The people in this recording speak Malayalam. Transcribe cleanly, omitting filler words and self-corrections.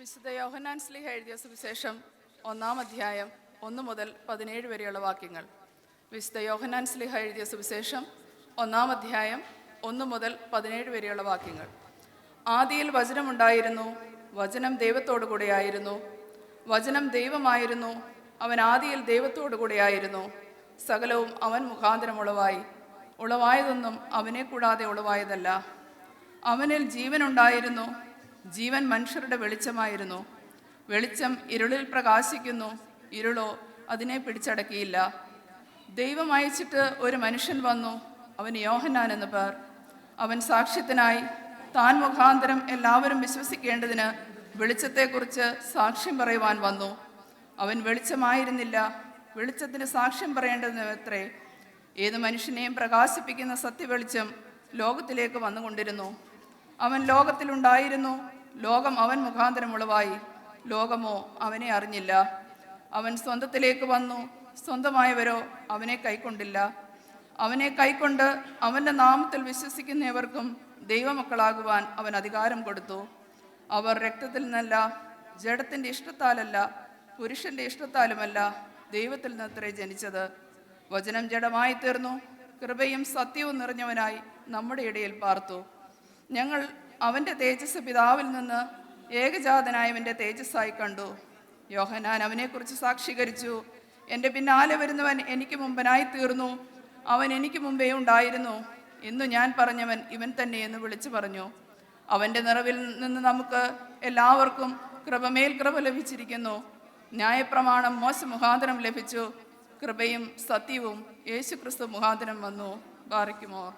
വിശുദ്ധ യോഹന്നാൻ ശ്ലീഹ എഴുതിയ സുവിശേഷം 1-ാം അധ്യായം 1 മുതൽ 17 വരെയുള്ള വാക്യങ്ങൾ. വിശുദ്ധ യോഹന്നാൻ ശ്ലീഹ എഴുതിയ സുവിശേഷം 1-ാം അധ്യായം 1 മുതൽ 17 വരെയുള്ള വാക്യങ്ങൾ. ആദിയിൽ വചനമുണ്ടായിരുന്നു, വചനം ദൈവത്തോടു കൂടെയായിരുന്നു, വചനം ദൈവമായിരുന്നു, അവൻ ആദിയിൽ ദൈവത്തോടു കൂടെയായിരുന്നു. സകലവും അവൻ മുഖാന്തരം ഉളവായി, ഉളവായതൊന്നും അവനെ കൂടാതെ ഉളവായതല്ല. അവനിൽ ജീവനുണ്ടായിരുന്നു, ജീവൻ മനുഷ്യരുടെ വെളിച്ചമായിരുന്നു. വെളിച്ചം ഇരുളിൽ പ്രകാശിക്കുന്നു, ഇരുളോ അതിനെ പിടിച്ചടക്കിയില്ല. ദൈവം അയച്ചിട്ട് ഒരു മനുഷ്യൻ വന്നു, അവന് യോഹന്നാൻ എന്ന് പേർ. അവൻ സാക്ഷ്യത്തിനായി താൻ മുഖാന്തരം എല്ലാവരും വിശ്വസിക്കേണ്ടതിന് വെളിച്ചത്തെക്കുറിച്ച് സാക്ഷ്യം പറയുവാൻ വന്നു. അവൻ വെളിച്ചമായിരുന്നില്ല, വെളിച്ചത്തിന് സാക്ഷ്യം പറയേണ്ടതിനത്രേ. ഏത് മനുഷ്യനെയും പ്രകാശിപ്പിക്കുന്ന സത്യവെളിച്ചം ലോകത്തിലേക്ക് വന്നുകൊണ്ടിരുന്നു. അവൻ ലോകത്തിലുണ്ടായിരുന്നു, ലോകം അവൻ മുഖാന്തരം ഉളവായി, ലോകമോ അവനെ അറിഞ്ഞില്ല. അവൻ സ്വന്തത്തിലേക്ക് വന്നു, സ്വന്തമായവരോ അവനെ കൈക്കൊണ്ടില്ല. അവനെ കൈക്കൊണ്ട് അവൻ്റെ നാമത്തിൽ വിശ്വസിക്കുന്നവർക്കും ദൈവമക്കളാകുവാൻ അവൻ അധികാരം കൊടുത്തു. അവർ രക്തത്തിൽ നിന്നല്ല, ജഡത്തിൻ്റെ ഇഷ്ടത്താലല്ല, പുരുഷൻ്റെ ഇഷ്ടത്താലുമല്ല, ദൈവത്തിൽ നിന്നത്രേ ജനിച്ചത്. വചനം ജഡമായി തീർന്നു, കൃപയും സത്യവും നിറഞ്ഞവനായി നമ്മുടെ ഇടയിൽ പാർത്തു. ഞങ്ങൾ അവൻ്റെ തേജസ് പിതാവിൽ നിന്ന് ഏകജാതനായവൻ്റെ തേജസ്സായി കണ്ടു. യോഹന്നാൻ അവനെക്കുറിച്ച് സാക്ഷീകരിച്ചു, എൻ്റെ പിന്നാലെ വരുന്നവൻ എനിക്ക് മുമ്പനായി തീർന്നു, അവൻ എനിക്ക് മുമ്പേ ഉണ്ടായിരുന്നു എന്നു ഞാൻ പറഞ്ഞവൻ ഇവൻ തന്നെ എന്ന് വിളിച്ചു പറഞ്ഞു. അവൻ്റെ നിറവിൽ നിന്ന് നമുക്ക് എല്ലാവർക്കും കൃപമേൽ കൃപ ലഭിച്ചിരിക്കുന്നു. ന്യായപ്രമാണം മോശ മുഖാന്തരം ലഭിച്ചു, കൃപയും സത്യവും യേശുക്രിസ്തു മുഖാന്തരം വന്നു. ബാറയ്ക്കുമോർ.